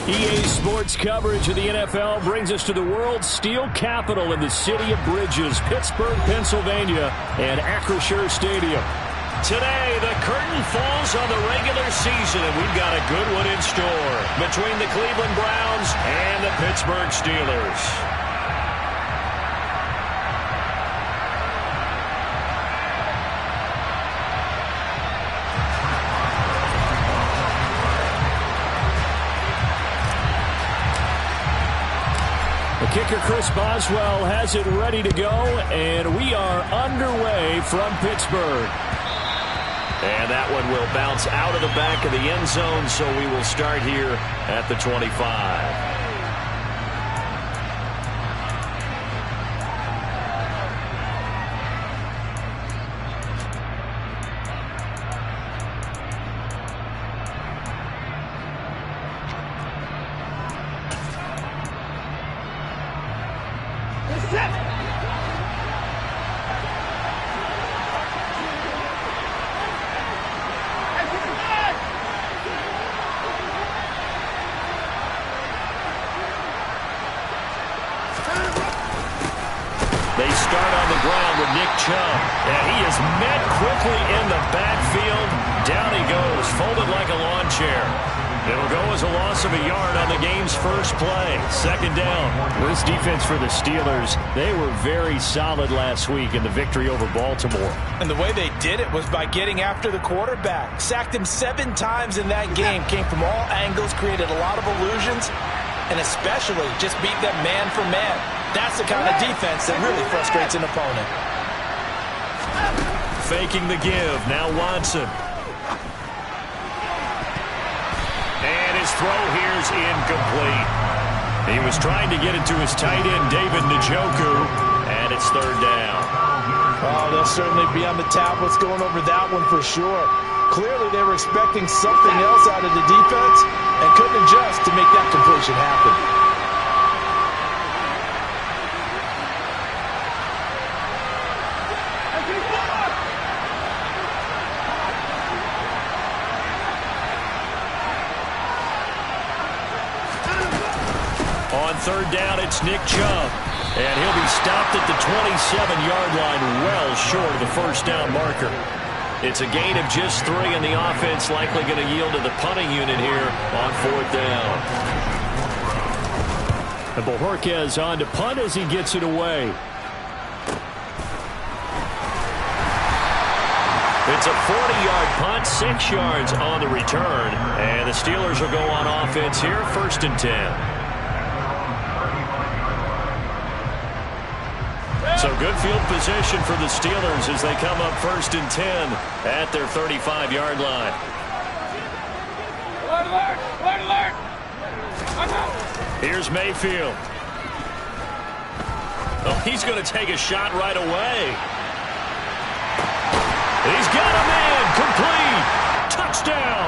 EA Sports coverage of the NFL brings us to the world's steel capital in the city of bridges, Pittsburgh, Pennsylvania, and Acrisure Stadium. Today, the curtain falls on the regular season, and we've got a good one in store between the Cleveland Browns and the Pittsburgh Steelers. The kicker, Chris Boswell, has it ready to go, and we are underway from Pittsburgh. And that one will bounce out of the back of the end zone, so we will start here at the 25. They start on the ground with Nick Chubb, and he is met quickly in the backfield. Down he goes, folded like a lawn chair. It'll go as a loss of a yard on the game's first play. Second down. This defense for the Steelers, they were very solid last week in the victory over Baltimore. And the way they did it was by getting after the quarterback. Sacked him 7 times in that game. Came from all angles, created a lot of illusions, and especially just beat them man for man. That's the kind of defense that really frustrates an opponent. Faking the give. Now Watson. And his throw here's incomplete. He was trying to get it to his tight end, David Njoku, and it's third down. Oh, they'll certainly be on the tablets going over that one for sure. Clearly they were expecting something else out of the defense and couldn't adjust to make that completion happen. On third down, it's Nick Chubb, and he'll be stopped at the 27-yard line, well short of the first down marker. It's a gain of just 3, and the offense likely going to yield to the punting unit here on fourth down. And Bojorquez on to punt as he gets it away. It's a 40-yard punt, 6 yards on the return, and the Steelers will go on offense here, 1st and 10. So good field position for the Steelers as they come up 1st and 10 at their 35-yard line. Alert, alert, alert. Here's Mayfield. Oh, he's going to take a shot right away. He's got a man. Complete. Touchdown.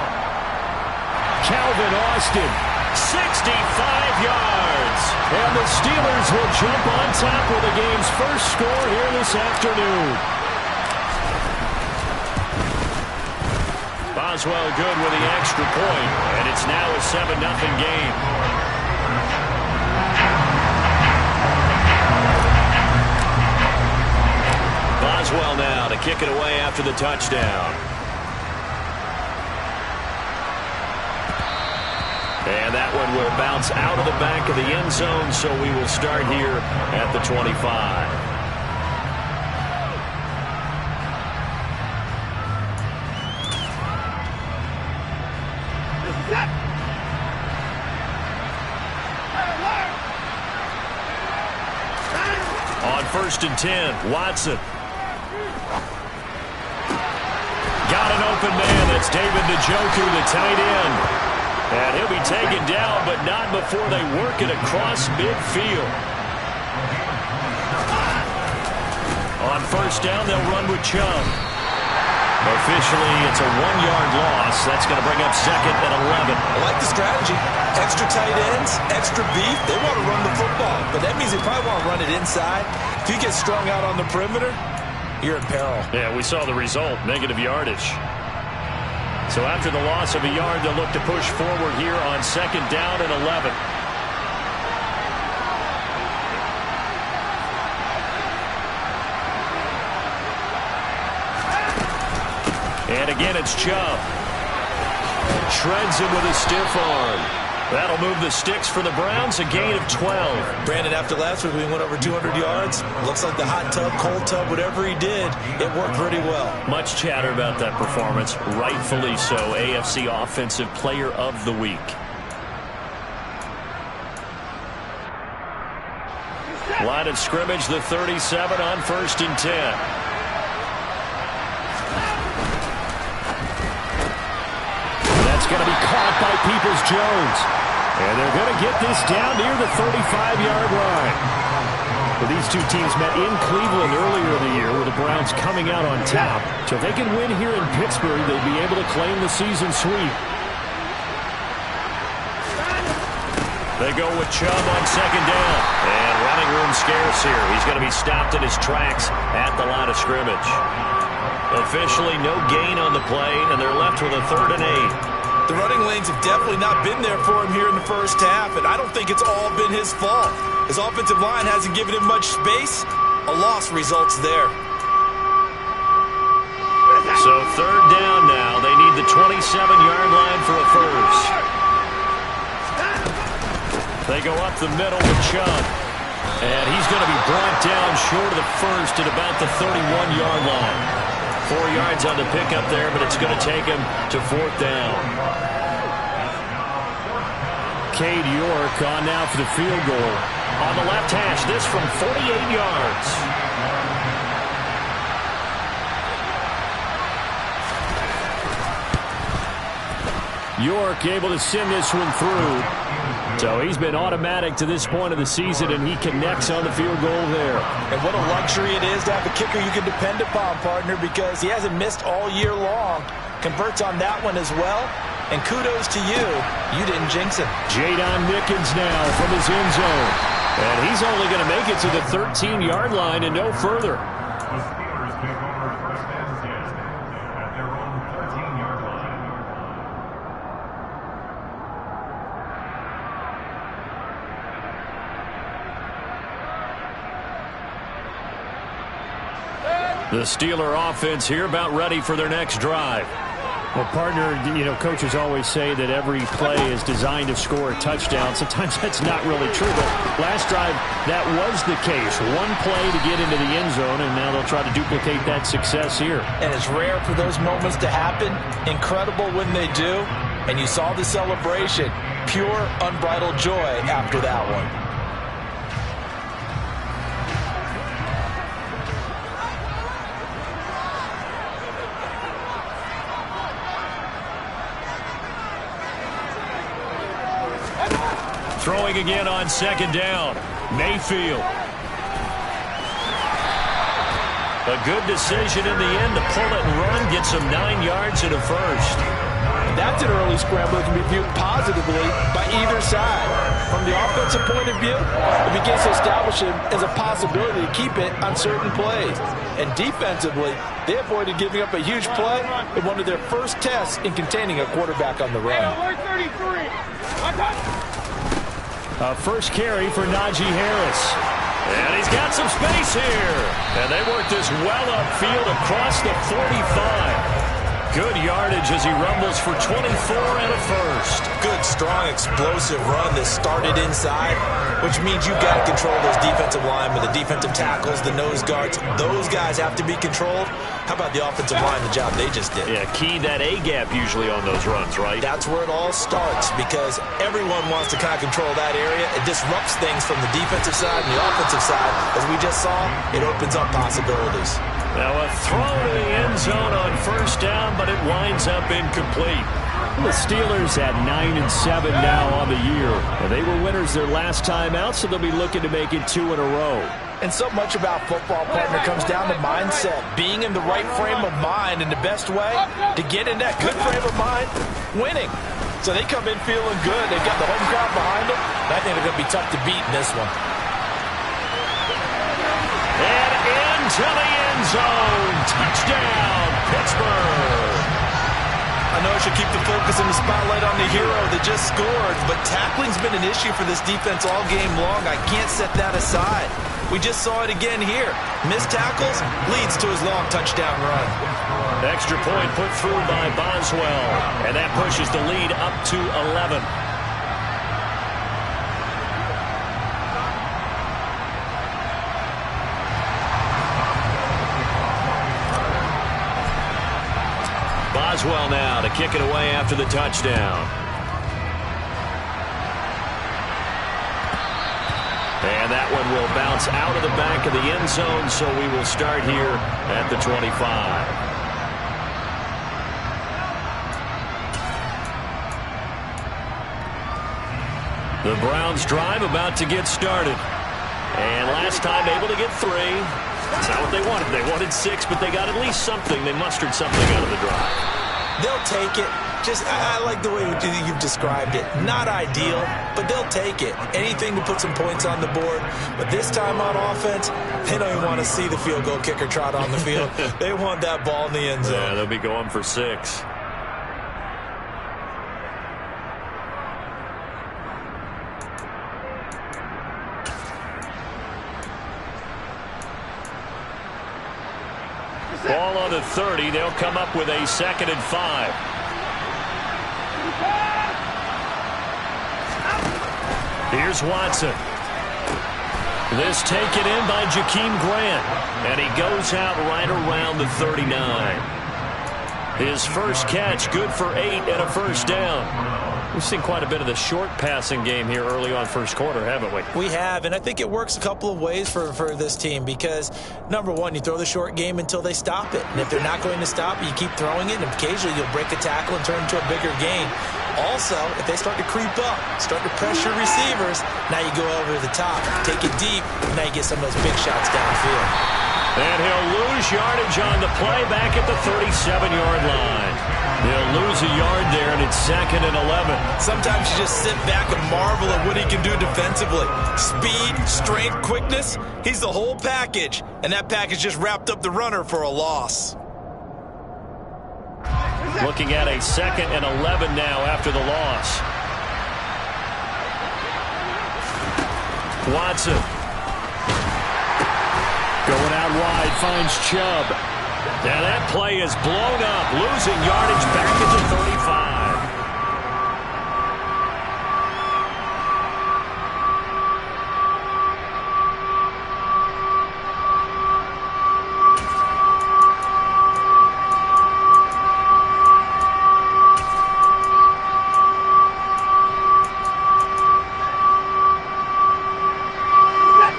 Calvin Austin. 65 yards. And the Steelers will jump on top with the game's first score here this afternoon. Boswell good with the extra point, and it's now a 7-0 game. Boswell now to kick it away after the touchdown. And that one will bounce out of the back of the end zone, so we will start here at the 25. On 1st and 10, Watson. Got an open man. That's David Njoku, the tight end. And he'll be taken down, but not before they work it across midfield. On 1st down, they'll run with Chubb. Officially, it's a 1-yard loss. That's going to bring up 2nd and 11. I like the strategy. Extra tight ends, extra beef. They want to run the football, but that means they probably want to run it inside. If you get strung out on the perimeter, you're in peril. Yeah, we saw the result, negative yardage. So after the loss of a yard, they'll look to push forward here on 2nd down and 11. And again, it's Chubb. Shreds him with a stiff arm. That'll move the sticks for the Browns, a gain of 12. Brandon, after last week, we went over 200 yards. Looks like the hot tub, cold tub, whatever he did, it worked pretty well. Much chatter about that performance. Rightfully so. AFC Offensive Player of the Week. Line of scrimmage, the 37 on 1st and 10. Going to be caught by Peoples-Jones. And they're going to get this down near the 35-yard line. Well, these two teams met in Cleveland earlier in the year with the Browns coming out on top. So if they can win here in Pittsburgh, they'll be able to claim the season sweep. They go with Chubb on 2nd down. And running room scarce here. He's going to be stopped in his tracks at the line of scrimmage. Officially no gain on the play, and they're left with a 3rd and 8. The running lanes have definitely not been there for him here in the first half, and I don't think it's all been his fault. His offensive line hasn't given him much space. A loss results there. So 3rd down now. They need the 27-yard line for a first. They go up the middle with Chubb. And he's going to be brought down short of the first at about the 31-yard line. 4 yards on the pickup there, but it's going to take him to 4th down. Cade York on now for the field goal. On the left hash, this from 48 yards. York able to send this one through. So he's been automatic to this point of the season, and he connects on the field goal there. And what a luxury it is to have a kicker you can depend upon, partner, because he hasn't missed all year long. Converts on that one as well. And kudos to you. You didn't jinx him. Jadon Mickens now from his end zone. And he's only going to make it to the 13-yard line and no further. The Steelers take over first and 10 at their own 13-yard line. The Steeler offense here about ready for their next drive. Well, partner, coaches always say that every play is designed to score a touchdown. Sometimes that's not really true, but last drive, that was the case. One play to get into the end zone, and now they'll try to duplicate that success here. And it's rare for those moments to happen. Incredible when they do. And you saw the celebration. Pure, unbridled joy after that one. Throwing again on 2nd down. Mayfield. A good decision in the end to pull it and run. Gets him 9 yards and a first. That's an early scramble that can be viewed positively by either side. From the offensive point of view, it begins to establish him as a possibility to keep it on certain plays. And defensively, they avoided giving up a huge play in one of their first tests in containing a quarterback on the run. First carry for Najee Harris. And he's got some space here. And they work this well upfield across the 45. Good yardage as he rumbles for 24 and a first. Good, strong, explosive run that started inside, which means you've got to control those defensive linemen, the defensive tackles, the nose guards. Those guys have to be controlled. How about the offensive line, the job they just did? Yeah, key that A-gap usually on those runs, right? That's where it all starts, because everyone wants to kind of control that area. It disrupts things from the defensive side and the offensive side. As we just saw, it opens up possibilities. Now a throw to the end zone on 1st down, but it winds up incomplete. The Steelers at 9-7 now on the year. And they were winners their last time out, so they'll be looking to make it 2 in a row. And so much about football, partner, comes down to mindset. Being in the right frame of mind, and the best way to get in that good frame of mind, winning. So they come in feeling good. They've got the home crowd behind them. And I think they're going to be tough to beat in this one. And into the end zone. Touchdown, Pittsburgh. I know focusing the spotlight on the hero that just scored, but tackling's been an issue for this defense all game long. I can't set that aside. We just saw it again here. Missed tackles leads to his long touchdown run. Extra point put through by Boswell, and that pushes the lead up to 11. Boswell now to kick it away after the touchdown. And that one will bounce out of the back of the end zone, so we will start here at the 25. The Browns drive about to get started. And last time able to get 3. That's not what they wanted. They wanted 6, but they got at least something. They mustered something out of the drive. They'll take it. I like the way you've described it. Not ideal, but they'll take it. Anything to put some points on the board. But this time on offense, they don't even want to see the field goal kicker trot on the field. They want that ball in the end zone. Yeah, they'll be going for 6. Ball on the 30. They'll come up with a 2nd and 5. Here's Watson. This taken in by Jakeem Grant. And he goes out right around the 39. His first catch, good for 8 and a first down. We've seen quite a bit of the short passing game here early on first quarter, haven't we? We have, and I think it works a couple of ways for this team because, number one, you throw the short game until they stop it. And if they're not going to stop it, you keep throwing it, and occasionally you'll break a tackle and turn into a bigger gain. Also, if they start to creep up, start to pressure receivers, now you go over the top, take it deep, and now you get some of those big shots downfield. And he'll lose yardage on the play back at the 37-yard line. They'll lose a yard there, and it's 2nd and 11. Sometimes you just sit back and marvel at what he can do defensively. Speed, strength, quickness, he's the whole package. And that package just wrapped up the runner for a loss. Looking at a 2nd and 11 now after the loss. Watson. Going out wide, finds Chubb. Now that play is blown up, losing yardage back at the 35.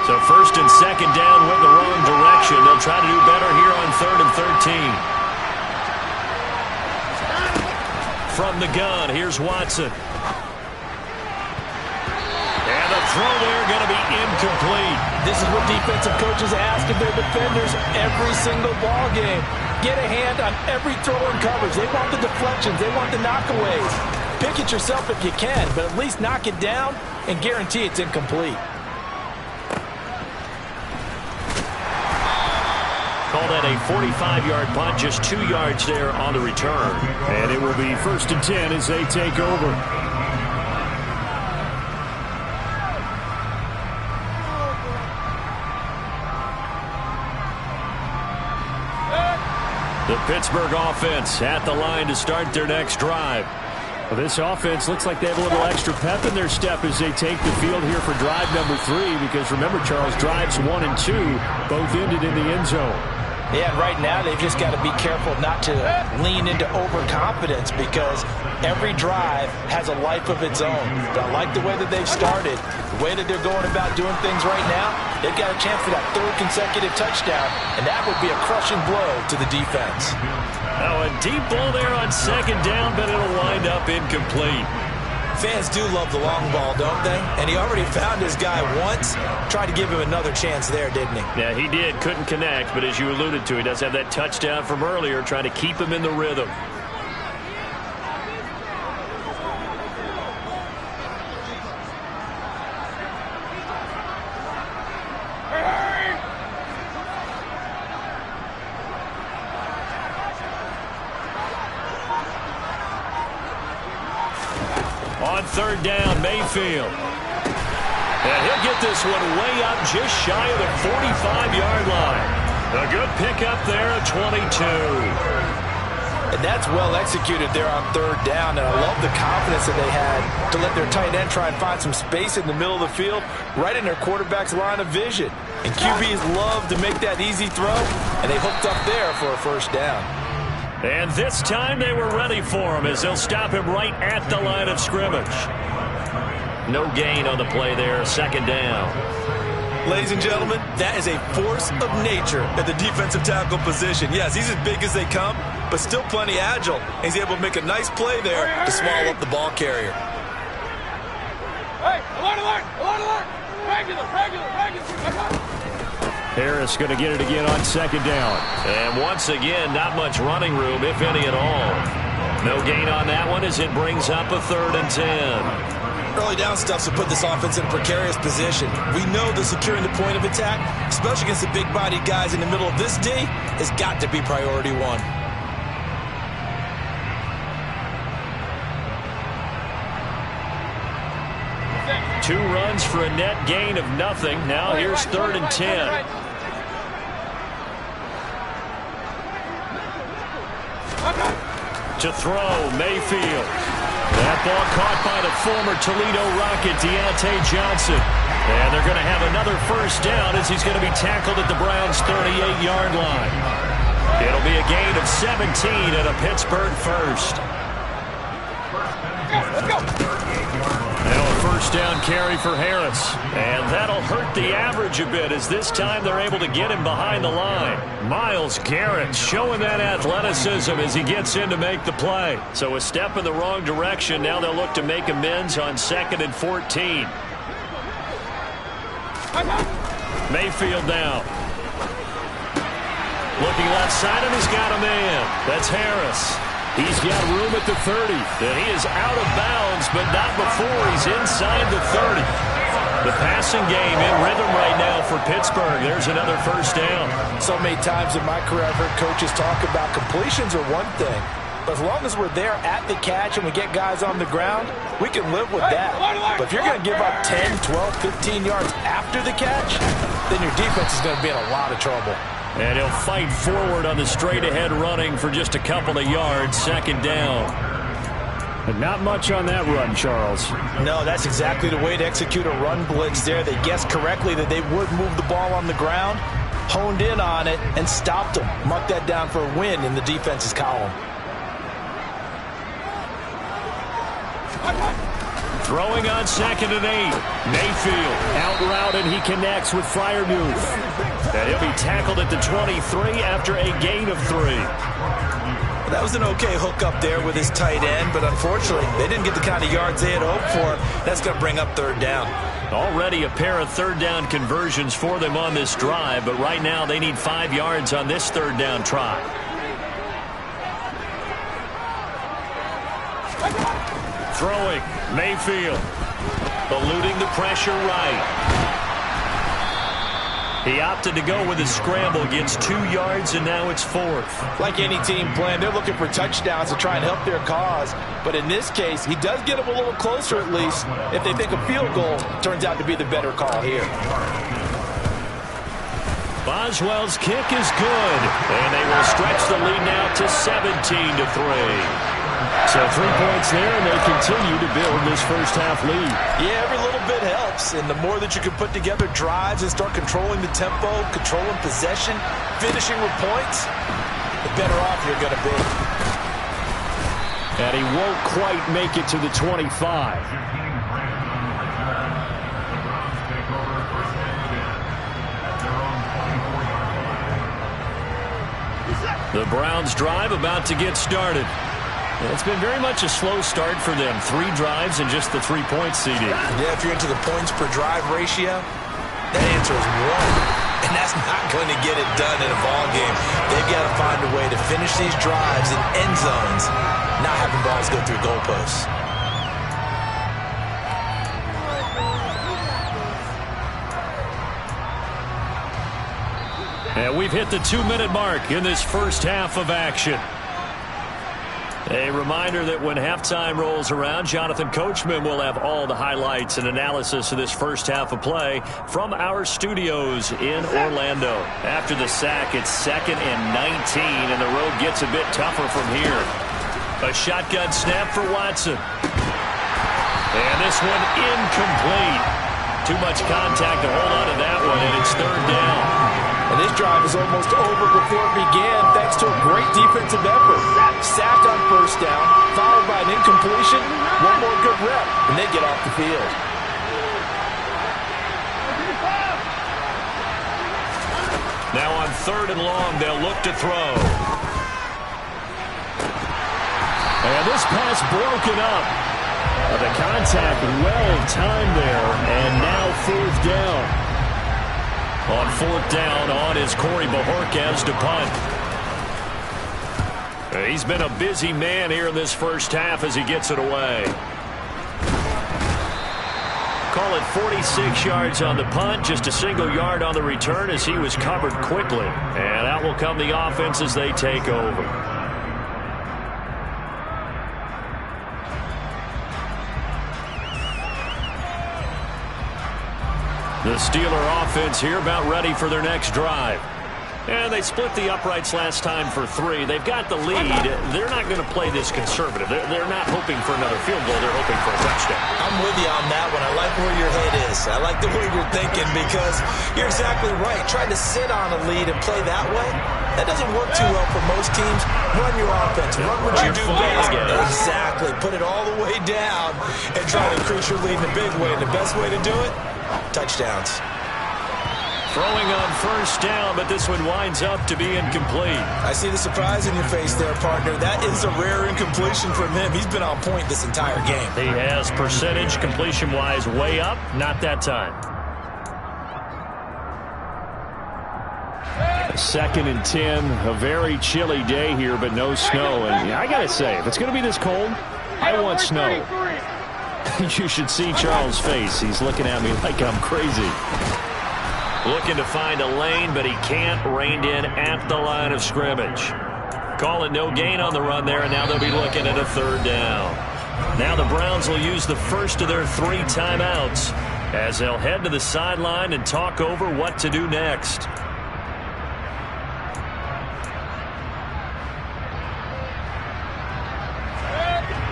So 1st and 2nd down went the wrong direction. They'll try to do better here on 3rd and 13. From the gun, here's Watson. And the throw there going to be incomplete. This is what defensive coaches ask of their defenders every single ball game. Get a hand on every throw in coverage. They want the deflections. They want the knockaways. Pick it yourself if you can, but at least knock it down and guarantee it's incomplete. Call that a 45-yard punt, just 2 yards there on the return. And it will be 1st and 10 as they take over. The Pittsburgh offense at the line to start their next drive. Well, this offense looks like they have a little extra pep in their step as they take the field here for drive number 3. Because remember, Charles, drives 1 and 2 both ended in the end zone. Yeah, and right now they've just got to be careful not to lean into overconfidence because every drive has a life of its own. But I like the way that they've started, the way that they're going about doing things right now. They've got a chance for that 3rd consecutive touchdown, and that would be a crushing blow to the defense. Now a deep ball there on 2nd down, but it'll wind up incomplete. Fans do love the long ball, don't they? And he already found his guy once. Tried to give him another chance there, didn't he? Yeah, he did. Couldn't connect, but as you alluded to, he does have that touchdown from earlier, trying to keep him in the rhythm. On third down, Mayfield. And he'll get this one way up just shy of the 45-yard line. A good pickup there at 22. And that's well executed there on third down. And I love the confidence that they had to let their tight end try and find some space in the middle of the field, right in their quarterback's line of vision. And QBs love to make that easy throw, and they hooked up there for a first down. And this time they were ready for him as they'll stop him right at the line of scrimmage. No gain on the play there, second down. Ladies and gentlemen, that is a force of nature at the defensive tackle position. Yes, he's as big as they come, but still plenty agile. He's able to make a nice play there to swallow up the ball carrier. Hey, alert! Regular! Harris going to get it again on second down. And once again, not much running room, if any at all. No gain on that one as it brings up a 3rd and 10. Early down stuffs will put this offense in a precarious position. We know that securing the point of attack, especially against the big-bodied guys in the middle of this D, has got to be priority one. Two runs for a net gain of nothing. Now here's 3rd and 10. To throw, Mayfield. That ball caught by the former Toledo Rocket, Deontay Johnson. And they're going to have another first down as he's going to be tackled at the Browns' 38-yard line. It'll be a gain of 17 and a Pittsburgh first. Let's go! Now a first down carry for Harris. And that'll hurt the average a bit as this time they're able to get him behind the line. Myles Garrett showing that athleticism as he gets in to make the play. So a step in the wrong direction. Now they'll look to make amends on 2nd and 14. Mayfield now. Looking left side, and he's got a man. That's Harris. He's got room at the 30. And he is out of bounds, but not before he's inside the 30. The passing game in rhythm right now for Pittsburgh. There's another first down. So many times in my career, I've heard coaches talk about completions are one thing. But as long as we're there at the catch and we get guys on the ground, we can live with that. But if you're going to give up 10, 12, 15 yards after the catch, then your defense is going to be in a lot of trouble. And he'll fight forward on the straight-ahead running for just a couple of yards, second down. But not much on that run, Charles. No, that's exactly the way to execute a run blitz there. They guessed correctly that they would move the ball on the ground, honed in on it, and stopped them. Mark that down for a win in the defense's column. Throwing on 2nd and 8. Mayfield out route, and he connects with Freiermuth. And he'll be tackled at the 23 after a gain of 3. That was an okay hook up there with his tight end, but unfortunately, they didn't get the kind of yards they had hoped for. That's going to bring up 3rd down. Already a pair of 3rd down conversions for them on this drive, but right now they need 5 yards on this 3rd down try. Throwing, Mayfield. Eluding the pressure right. He opted to go with a scramble, gets 2 yards, and now it's 4th. Like any team plan, they're looking for touchdowns to try and help their cause. But in this case, he does get them a little closer at least. If they think a field goal turns out to be the better call here. Boswell's kick is good, and they will stretch the lead now to 17-3. So 3 points there, and they continue to build this first-half lead. Yeah, every little bit helps, and the more that you can put together drives and start controlling the tempo, controlling possession, finishing with points, the better off you're going to be. And he won't quite make it to the 25. The Browns drive about to get started. It's been very much a slow start for them. 3 drives and just the 3 points, CD. Yeah, if you're into the points per drive ratio, that answer is 1. And that's not going to get it done in a ball game. They've got to find a way to finish these drives in end zones, not having balls go through goalposts. And we've hit the 2-minute mark in this first half of action. A reminder that when halftime rolls around, Jonathan Coachman will have all the highlights and analysis of this first half of play from our studios in Orlando. After the sack, it's 2nd and 19, and the road gets a bit tougher from here. A shotgun snap for Watson. And this one incomplete. Too much contact to hold on to that one, and it's 3rd down. And this drive is almost over before it began thanks to a great defensive effort. Sacked on 1st down, followed by an incompletion. One more good rep, and they get off the field. Now on 3rd and long, they'll look to throw. And this pass broken up. The contact well-timed there, and now 4th down. On 4th down, on is Corey Bajorquez to punt. He's been a busy man here in this first half as he gets it away. Call it 46 yards on the punt, just a single yard on the return as he was covered quickly. And out will come the offense as they take over. The Steeler offense here about ready for their next drive. And they split the uprights last time for 3. They've got the lead. They're not going to play this conservative. They're not hoping for another field goal. They're hoping for a touchdown. I'm with you on that one. I like where your head is. I like the way you're thinking because you're exactly right. Trying to sit on a lead and play that way, that doesn't work too well for most teams. Run your offense. Run what you do best. Exactly. Put it all the way down and try to increase your lead in a big way. And the best way to do it, touchdowns. Throwing on 1st down, but this one winds up to be incomplete. I see the surprise in your face there, partner. That is a rare incompletion from him. He's been on point this entire game. He has percentage completion-wise way up. Not that time. 2nd and 10. A very chilly day here, but no snow. And I got to say, if it's going to be this cold, I want snow. You should see Charles' face. He's looking at me like I'm crazy. Looking to find a lane, but he can't. Reined in at the line of scrimmage. Call it no gain on the run there, and now they'll be looking at a 3rd down. Now the Browns will use the first of their 3 timeouts as they'll head to the sideline and talk over what to do next.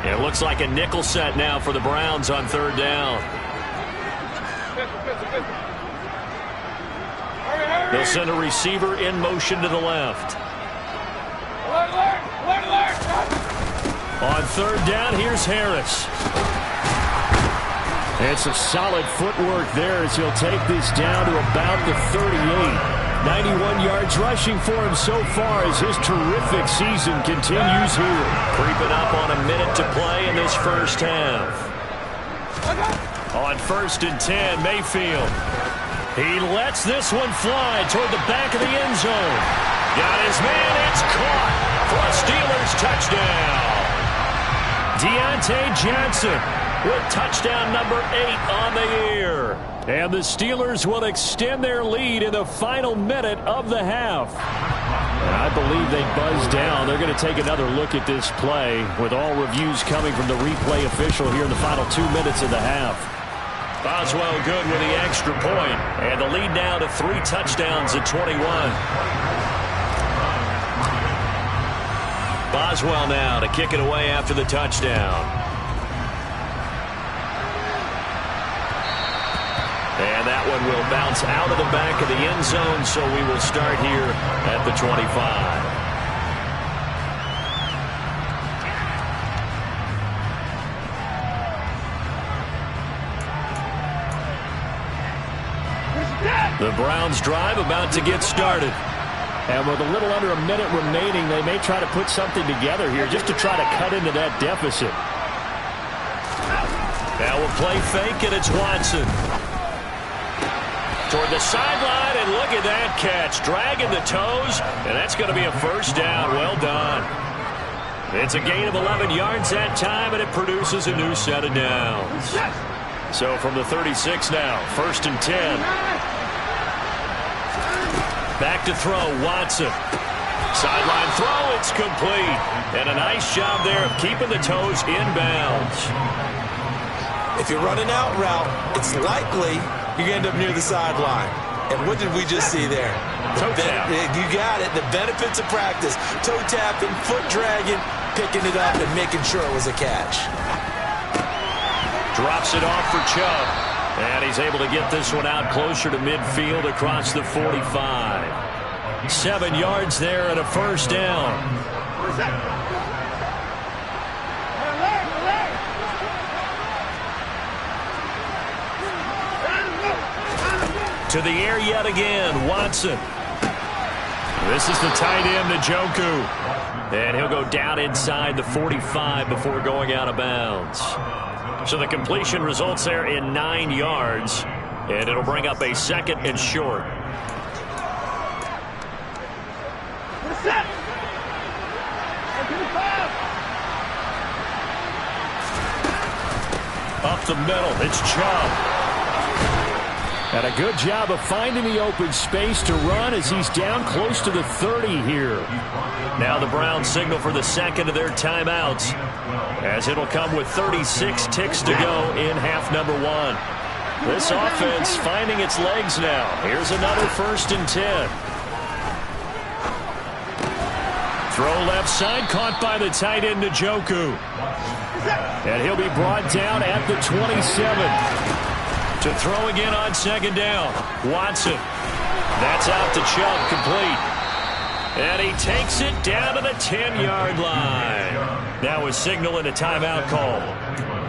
It looks like a nickel set now for the Browns on 3rd down. They'll send a receiver in motion to the left. On 3rd down, here's Harris. It's a solid footwork there as he'll take this down to about the 38. 91 yards rushing for him so far as his terrific season continues here. Creeping up on a minute to play in this first half. On 1st and 10, Mayfield. He lets this one fly toward the back of the end zone. Got his man. It's caught for a Steelers touchdown. Deontay Johnson with touchdown number 8 on the year. And the Steelers will extend their lead in the final minute of the half. And I believe they buzzed down. They're going to take another look at this play with all reviews coming from the replay official here in the final 2 minutes of the half. Boswell good with the extra point, and the lead now to 3 touchdowns at 21. Boswell now to kick it away after the touchdown. And that one will bounce out of the back of the end zone, so we will start here at the 25. The Browns drive about to get started. And with a little under a minute remaining, they may try to put something together here just to try to cut into that deficit. Now we'll play fake, and it's Watson. Toward the sideline, and look at that catch. Dragging the toes, and that's going to be a 1st down. Well done. It's a gain of 11 yards that time, and it produces a new set of downs. So from the 36 now, 1st and 10. Back to throw, Watson. Sideline throw, it's complete. And a nice job there of keeping the toes inbounds. If you're running out route, it's likely you're going to end up near the sideline. And what did we just see there? Toe tap. You got it. The benefits of practice. Toe tapping, foot dragging, picking it up, and making sure it was a catch. Drops it off for Chubb. And he's able to get this one out closer to midfield across the 45. 7 yards there and a first down. To the air yet again, Watson. This is the tight end, Njoku. And he'll go down inside the 45 before going out of bounds. So the completion results there in 9 yards. And it'll bring up a 2nd and short. Up the middle, it's Chubb. And a good job of finding the open space to run as he's down close to the 30 here. Now the Browns signal for the 2nd of their timeouts, as it'll come with 36 ticks to go in half number 1. This offense finding its legs now. Here's another 1st and 10. Throw left side, caught by the tight end, Njoku. And he'll be brought down at the 27. To throw again on 2nd down. Watson. That's out to Chubb, complete. And he takes it down to the 10-yard line. Now a signal and a timeout call,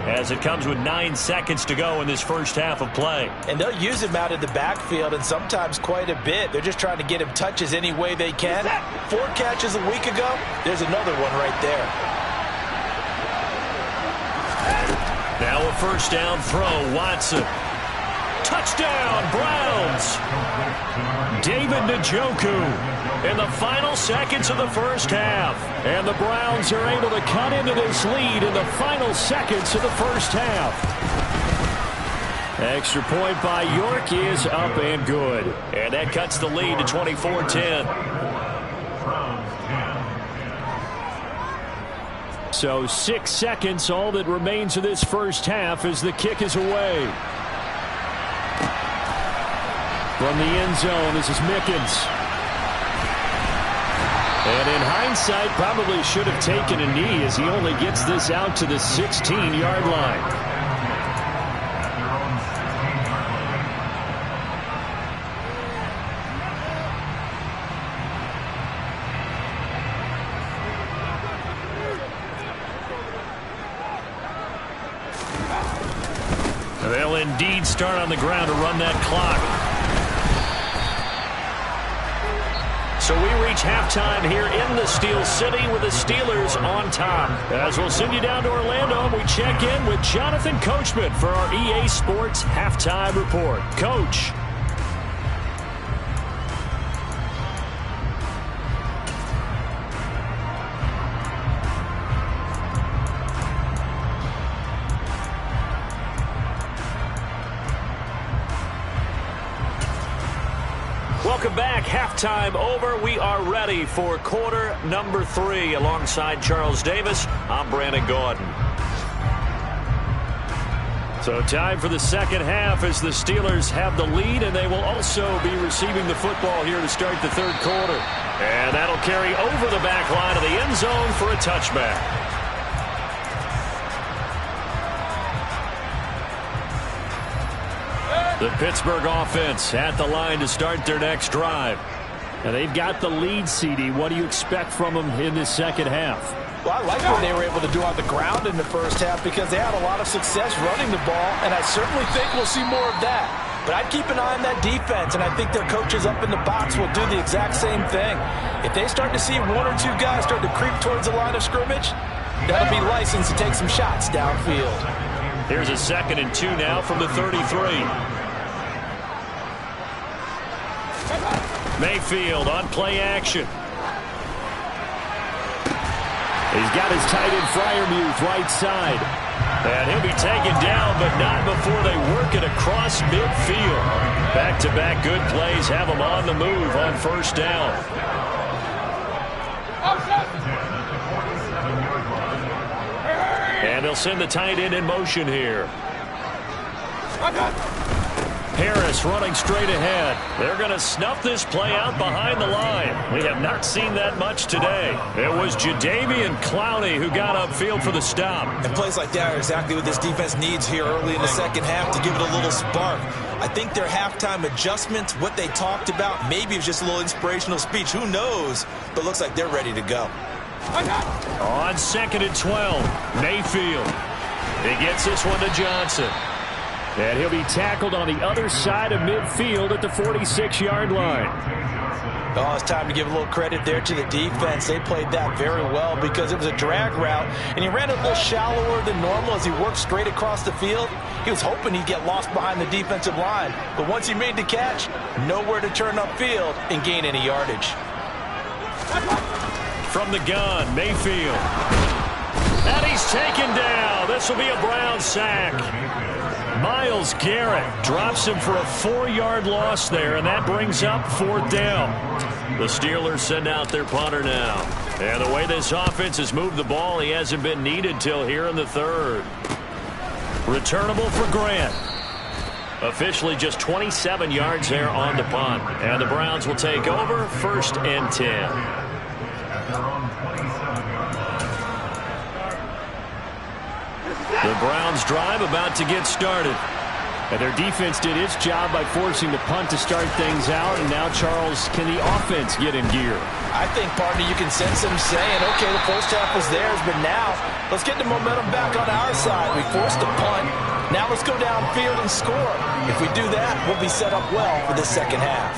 as it comes with 9 seconds to go in this first half of play. And they'll use him out in the backfield, and sometimes quite a bit. They're just trying to get him touches any way they can. 4 catches a week ago. There's another one right there. Now a first down throw, Watson. Touchdown, Browns. David Njoku in the final seconds of the first half. And the Browns are able to cut into this lead in the final seconds of the first half. Extra point by York is up and good. And that cuts the lead to 24-10. So 6 seconds, all that remains of this first half as the kick is away. From the end zone, this is Mickens. And in hindsight, probably should have taken a knee as he only gets this out to the 16-yard line. They'll indeed start on the ground to run that clock. So we reach halftime here in the Steel City with the Steelers on top. As we'll send you down to Orlando, we check in with Jonathan Coachman for our EA Sports Halftime Report. Coach. Welcome back. Halftime over. We are ready for quarter number 3. Alongside Charles Davis, I'm Brandon Gordon. So time for the second half as the Steelers have the lead, and they will also be receiving the football here to start the third quarter. And that'll carry over the back line of the end zone for a touchback. The Pittsburgh offense at the line to start their next drive. And they've got the lead, CD. What do you expect from them in this second half? Well, I like what they were able to do on the ground in the first half because they had a lot of success running the ball, and I certainly think we'll see more of that. But I'd keep an eye on that defense, and I think their coaches up in the box will do the exact same thing. If they start to see 1 or 2 guys start to creep towards the line of scrimmage, that'll be licensed to take some shots downfield. Here's a 2nd and 2 now from the 33. Mayfield on play action. He's got his tight end Freiermuth right side. And he'll be taken down, but not before they work it across midfield. Back-to-back good plays have him on the move on first down. And they'll send the tight end in motion here. Harris running straight ahead. They're going to snuff this play out behind the line. We have not seen that much today. It was Jadeveon Clowney who got upfield for the stop. And plays like that are exactly what this defense needs here early in the second half to give it a little spark. I think their halftime adjustments, what they talked about, maybe it was just a little inspirational speech. Who knows? But looks like they're ready to go. On 2nd and 12, Mayfield. He gets this one to Johnson. And he'll be tackled on the other side of midfield at the 46-yard line. Oh, it's time to give a little credit there to the defense. They played that very well because it was a drag route, and he ran a little shallower than normal as he worked straight across the field. He was hoping he'd get lost behind the defensive line, but once he made the catch, nowhere to turn upfield and gain any yardage. From the gun, Mayfield. And he's taken down. This will be a Brown sack. Myles Garrett drops him for a 4-yard loss there, and that brings up 4th down. The Steelers send out their punter now. And the way this offense has moved the ball, he hasn't been needed till here in the 3rd. Returnable for Grant. Officially just 27 yards there on the punt. And the Browns will take over 1st and 10. The Browns drive about to get started. And their defense did its job by forcing the punt to start things out. And now, Charles, can the offense get in gear? I think, partner, you can sense them saying, okay, the first half was theirs, but now let's get the momentum back on our side. We forced a punt. Now let's go downfield and score. If we do that, we'll be set up well for the second half.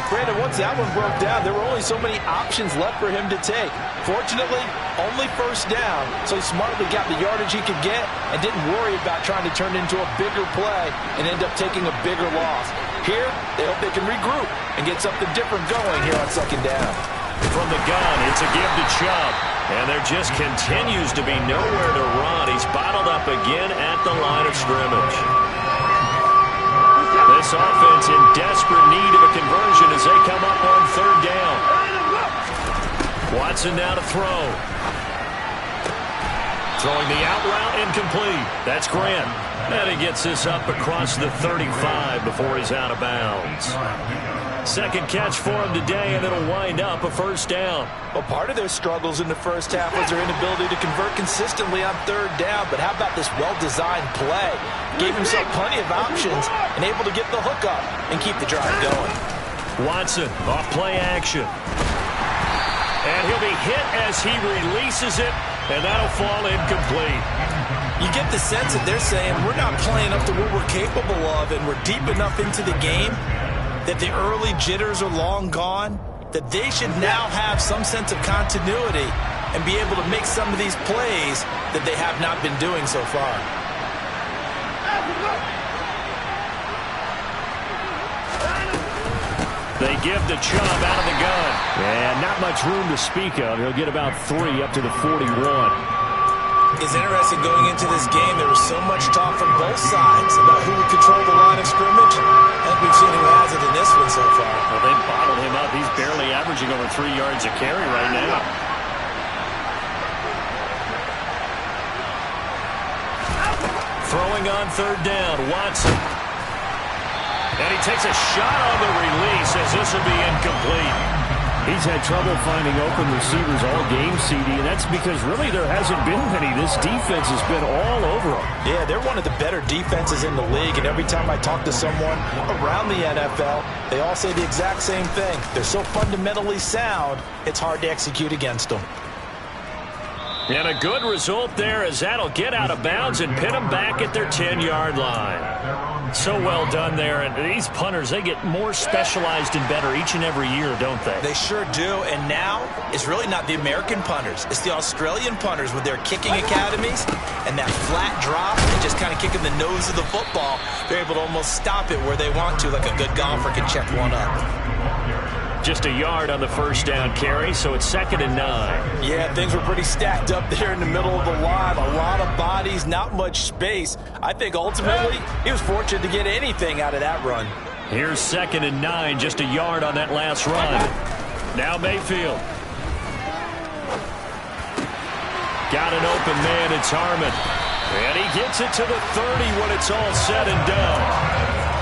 Brandon, once that one broke down, there were only so many options left for him to take. Fortunately, only first down, so he smartly got the yardage he could get and didn't worry about trying to turn it into a bigger play and end up taking a bigger loss. Here, they hope they can regroup and get something different going here on second down. From the gun, it's a give to Chubb. And there just continues to be nowhere to run. He's bottled up again at the line of scrimmage. This offense in desperate need of a conversion as they come up on 3rd down. Watson now to throw. Throwing the out route incomplete. That's Grant. And he gets this up across the 35 before he's out of bounds. Second catch for him today, and it'll wind up a 1st down. Well, part of their struggles in the first half was their inability to convert consistently on 3rd down. But how about this well-designed play? Gave himself plenty of options and able to get the hook up and keep the drive going. Watson off play action. And he'll be hit as he releases it, and that'll fall incomplete. You get the sense that they're saying we're not playing up to what we're capable of, and we're deep enough into the game that the early jitters are long gone, that they should now have some sense of continuity and be able to make some of these plays that they have not been doing so far. They give to Chubb out of the gun. And not much room to speak of. He'll get about 3 up to the 41. It's interesting going into this game. There was so much talk from both sides about who would control the line of scrimmage. And we've seen who has it in this one so far. Well, they bottled him up. He's barely averaging over 3 yards a carry right now. Throwing on 3rd down, Watson. And he takes a shot on the release as this will be incomplete. He's had trouble finding open receivers all game, CD, and that's because really there hasn't been many. This defense has been all over them. Yeah, they're one of the better defenses in the league, and every time I talk to someone around the NFL, they all say the exact same thing. They're so fundamentally sound, it's hard to execute against them. And a good result there as that'll get out of bounds and pin them back at their 10-yard line. So well done there. And these punters, they get more specialized and better each and every year, don't they? They sure do. And now it's really not the American punters. It's the Australian punters with their kicking academies and that flat drop and just kind of kicking the nose of the football. They're able to almost stop it where they want to, like a good golfer can check one up. Just a yard on the 1st down carry, so it's 2nd and 9. Yeah, things were pretty stacked up there in the middle of the line. A lot of bodies, not much space. I think ultimately he was fortunate to get anything out of that run. Here's 2nd and 9, just a yard on that last run. Now Mayfield. Got an open man, it's Harmon. And he gets it to the 30 when it's all said and done.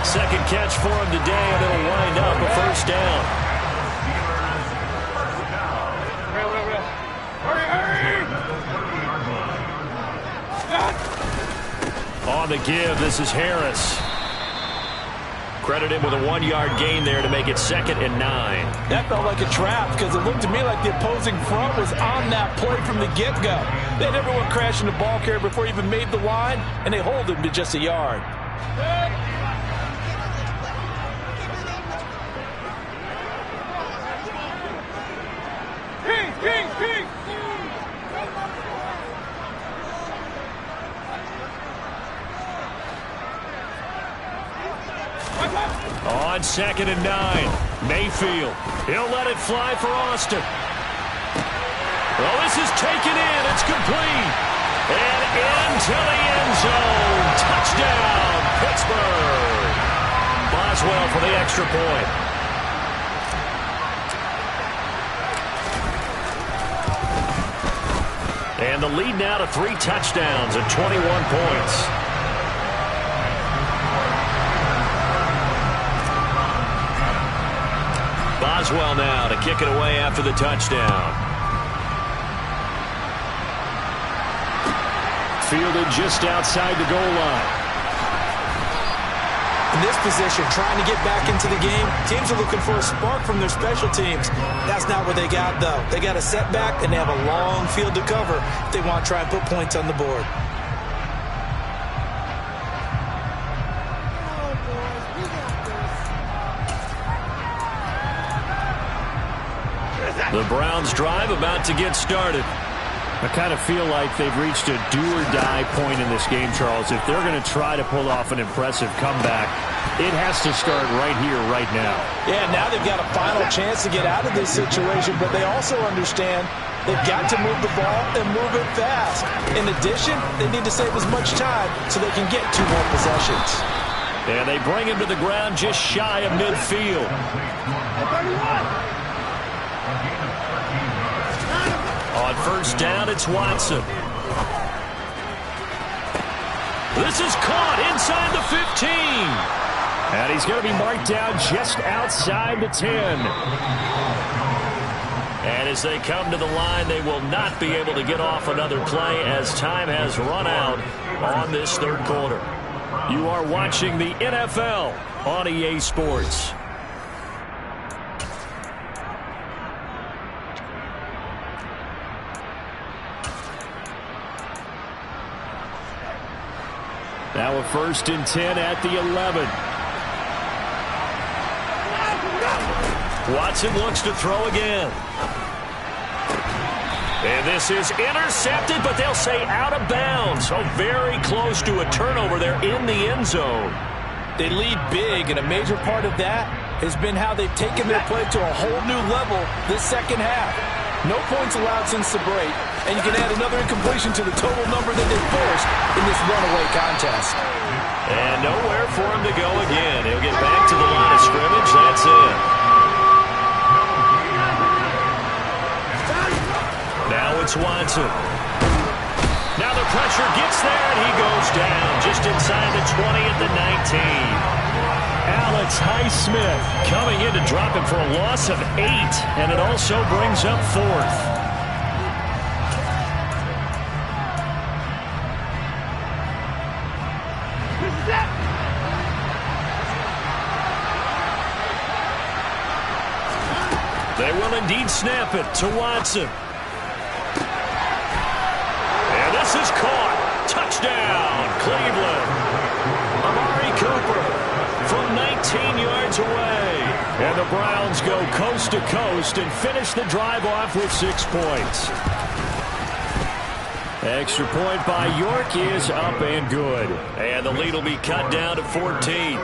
Second catch for him today, and it'll wind up a first down. On the give, this is Harris. Credit him with a 1-yard gain there to make it 2nd and 9. That felt like a trap because it looked to me like the opposing front was on that play from the get-go. They had everyone crashing the ball carrier before he even made the line, and they hold him to just a yard. On 2nd and 9, Mayfield. He'll let it fly for Austin. Well, this is taken in. It's complete. And into the end zone. Touchdown, Pittsburgh. Boswell for the extra point. And the lead now to 3 touchdowns and 21 points. Boswell now to kick it away after the touchdown. Fielded just outside the goal line. In this position, trying to get back into the game, teams are looking for a spark from their special teams. That's not what they got, though. They got a setback, and they have a long field to cover if they want to try and put points on the board. The Browns drive about to get started. I kind of feel like they've reached a do-or-die point in this game, Charles. If they're going to try to pull off an impressive comeback, it has to start right here, right now. Yeah, now they've got a final chance to get out of this situation, but they also understand they've got to move the ball and move it fast. In addition, they need to save as much time so they can get 2 more possessions. And they bring him to the ground just shy of midfield. On first down, it's Watson. This is caught inside the 15. And he's going to be marked down just outside the 10. And as they come to the line, they will not be able to get off another play as time has run out on this 3rd quarter. You are watching the NFL on EA Sports. Now a 1st and 10 at the 11. Watson looks to throw again. And this is intercepted, but they'll say out of bounds. So very close to a turnover there in the end zone. They lead big, and a major part of that has been how they've taken their play to a whole new level this second half. No points allowed since the break, and you can add another incompletion to the total number that they forced in this runaway contest. And nowhere for him to go again. He'll get back to the line of scrimmage. That's it. Now it's Watson. Now the pressure gets there, and he goes down just inside the 20 at the 19. Alex Highsmith coming in to drop him for a loss of 8, and it also brings up 4th. They will indeed snap it to Watson. And this is caught. Touchdown, Cleveland. Amari Cooper from 19 yards away. And the Browns go coast to coast and finish the drive off with 6 points. Extra point by York is up and good. And the lead will be cut down to 14.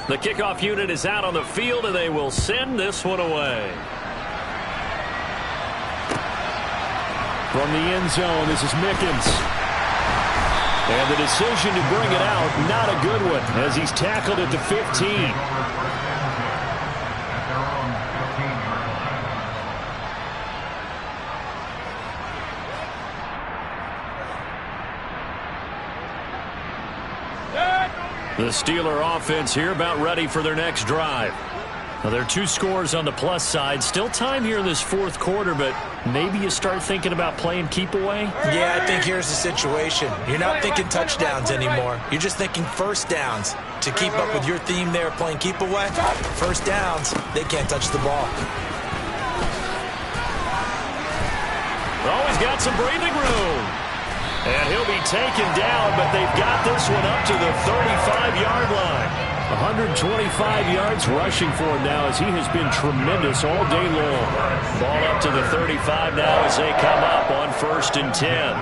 The kickoff unit is out on the field, and they will send this one away. From the end zone, this is Mickens. And the decision to bring it out, not a good one, as he's tackled at the 15. The Steeler offense here about ready for their next drive. Now, there are 2 scores on the plus side. Still time here in this fourth quarter, but maybe you start thinking about playing keep away? Yeah, I think here's the situation. You're not thinking touchdowns anymore. You're just thinking first downs. To keep up with your theme there, playing keep away, first downs, they can't touch the ball. Oh, he's got some breathing room. And he'll be taken down, but they've got this one up to the 35-yard line. 125 yards rushing for him now as he has been tremendous all day long. Ball up to the 35 now as they come up on 1st and 10.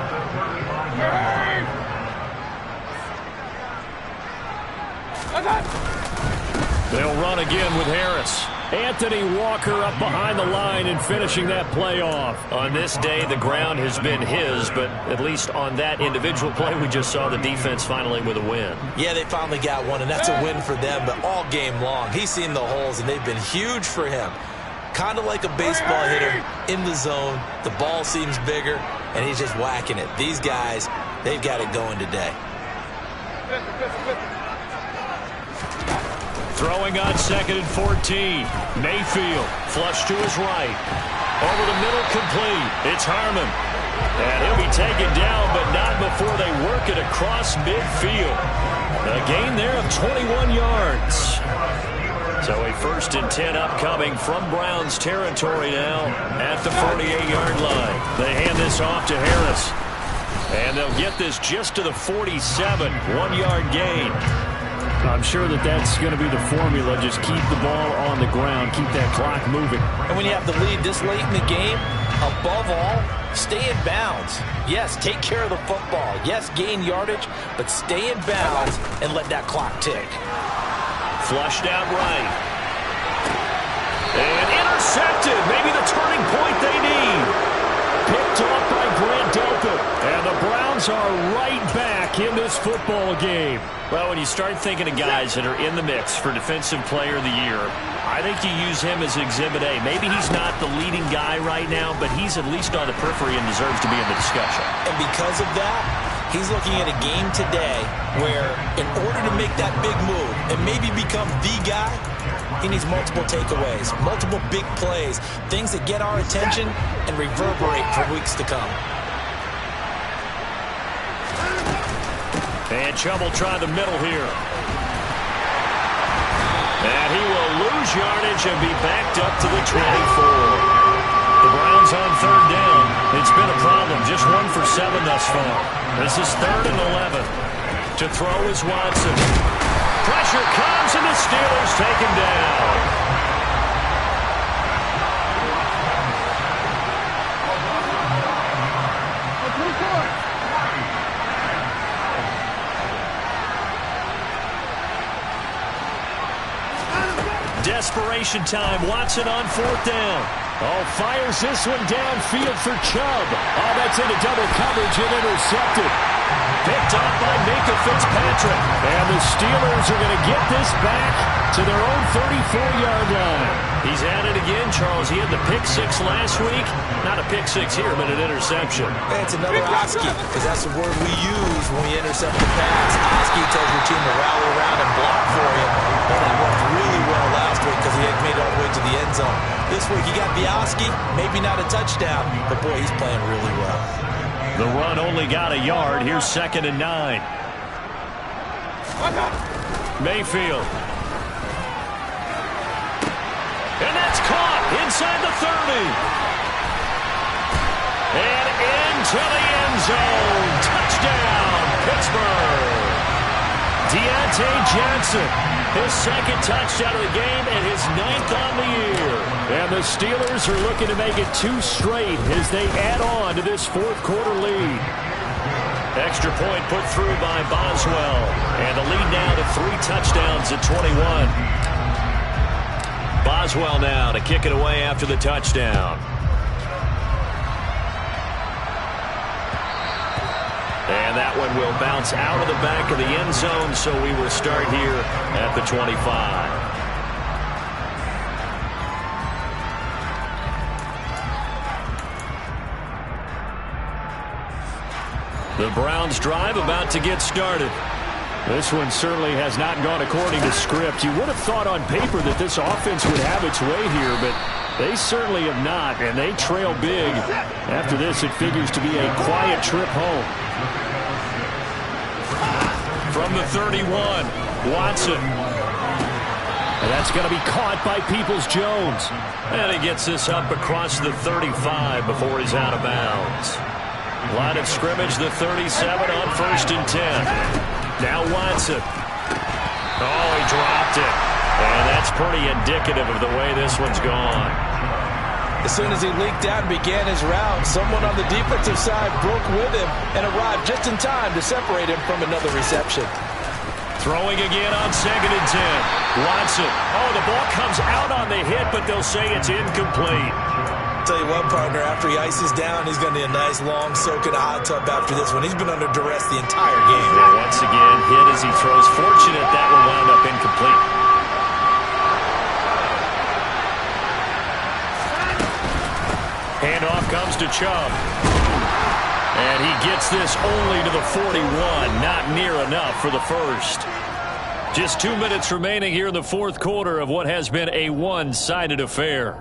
They'll run again with Harris. Anthony Walker up behind the line and finishing that play off. On this day, the ground has been his, but at least on that individual play, we just saw the defense finally with a win. Yeah, they finally got one, and that's a win for them, but all game long, he's seen the holes, and they've been huge for him. Kind of like a baseball hitter in the zone. The ball seems bigger, and he's just whacking it. These guys, they've got it going today. Throwing on 2nd and 14. Mayfield, flush to his right. Over the middle, complete. It's Harmon. And he'll be taken down, but not before they work it across midfield. A gain there of 21 yards. So a 1st and 10 upcoming from Browns territory now at the 48-yard line. They hand this off to Harris. And they'll get this just to the 47. 1-yard gain. I'm sure that that's going to be the formula. Just keep the ball on the ground. Keep that clock moving. And when you have the lead this late in the game, above all, stay in bounds. Yes, take care of the football. Yes, gain yardage, but stay in bounds and let that clock tick. Flushed out right. And intercepted. Maybe the turning point they need. Picked off by Grant Delpit. And the Browns are right back in this football game. Well, when you start thinking of guys that are in the mix for Defensive Player of the Year, I think you use him as Exhibit A. Maybe he's not the leading guy right now, but he's at least on the periphery and deserves to be in the discussion. And because of that, he's looking at a game today where in order to make that big move and maybe become the guy, he needs multiple takeaways, multiple big plays, things that get our attention and reverberate for weeks to come. And Chubb will try the middle here. And he will lose yardage and be backed up to the 24. The Browns on 3rd down. It's been a problem. Just 1 for 7 thus far. This is 3rd and 11. To throw is Watson. Pressure comes and the Steelers take him down. Desperation time. Watson on 4th down. Oh, fires this one downfield for Chubb. Oh, that's into double coverage and intercepted. Picked up by Minkah Fitzpatrick. And the Steelers are going to get this back to their own 34-yard line. He's at it again, Charles. He had the pick 6 last week. Not a pick 6 here, but an interception. Hey, it's another Oski, because that's the word we use when we intercept the pass. Oski tells your team to rally around and block for you. Well, that worked really well last week because he had made it all the way to the end zone. This week he got the Oski, maybe not a touchdown, but boy, he's playing really well. The run only got a yard. Here's 2nd and 9. Mayfield. And that's caught inside the 30. And into the end zone. Touchdown, Pittsburgh. Deontay Johnson, his 2nd touchdown of the game and his 9th on the year. And the Steelers are looking to make it 2 straight as they add on to this 4th quarter lead. Extra point put through by Boswell. And the lead now to 3 touchdowns at 21. Boswell now to kick it away after the touchdown. And that one will bounce out of the back of the end zone, so we will start here at the 25. The Browns drive about to get started. This one certainly has not gone according to script. You would have thought on paper that this offense would have its way here, but they certainly have not, and they trail big. After this, it figures to be a quiet trip home. From the 31, Watson. And that's going to be caught by Peoples-Jones. And he gets this up across the 35 before he's out of bounds. Line of scrimmage, the 37 on 1st and 10. Now Watson. Oh, he dropped it. And that's pretty indicative of the way this one's gone. As soon as he leaked out and began his route, someone on the defensive side broke with him and arrived just in time to separate him from another reception. Throwing again on 2nd and 10. Watson. Oh, the ball comes out on the hit, but they'll say it's incomplete. Tell you what, partner, after he ices down, he's going to need a nice long soak in a hot tub after this one. He's been under duress the entire game. Yeah, once again, hit as he throws. Fortunate that will wound up incomplete. Handoff comes to Chubb. And he gets this only to the 41. Not near enough for the first. Just 2 minutes remaining here in the fourth quarter of what has been a one-sided affair.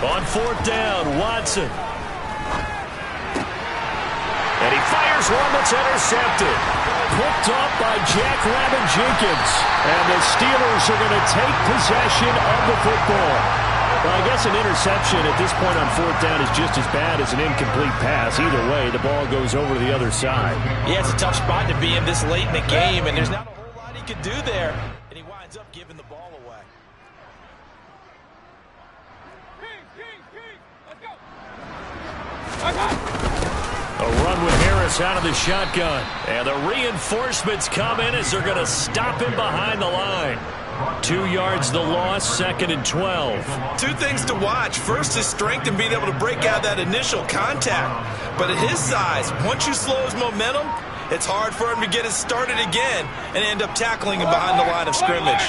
On 4th down, Watson. And he fires one that's intercepted. Picked up by Jack Rabbit Jenkins. And the Steelers are going to take possession of the football. Well, I guess an interception at this point on 4th down is just as bad as an incomplete pass. Either way, the ball goes over to the other side. Yeah, it's a tough spot to be in this late in the game, and there's not a whole lot he could do there. And he winds up giving the ball away. A run with Harris out of the shotgun. And the reinforcements come in as they're going to him behind the line. 2 yards the loss, 2nd and 12. Two things to watch. First, his strength and being able to break out that initial contact. But at his size, once you slow his momentum, it's hard for him to get it started again and end up tackling him behind the line of scrimmage.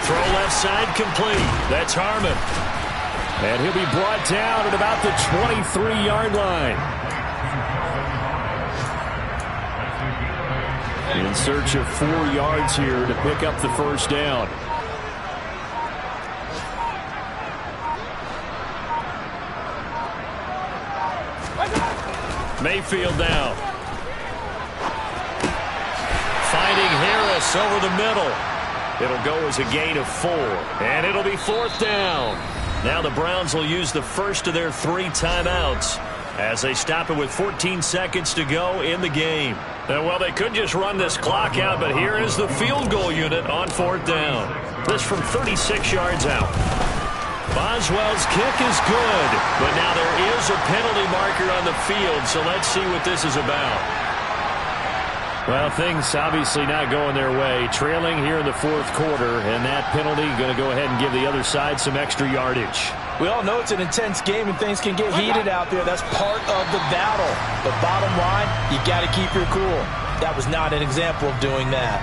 Throw left side complete. That's Harmon. And he'll be brought down at about the 23-yard line. In search of 4 yards here to pick up the first down. Mayfield now. Finding Harris over the middle. It'll go as a gain of 4. And it'll be 4th down. Now the Browns will use the first of their 3 timeouts as they stop it with 14 seconds to go in the game. Well, they could just run this clock out, but here is the field goal unit on 4th down. This from 36 yards out. Boswell's kick is good, but now there is a penalty marker on the field, so let's see what this is about. Well, things obviously not going their way. Trailing here in the fourth quarter, and that penalty going to go ahead and give the other side some extra yardage. We all know it's an intense game and things can get heated out there. That's part of the battle. But bottom line, you got to keep your cool. That was not an example of doing that.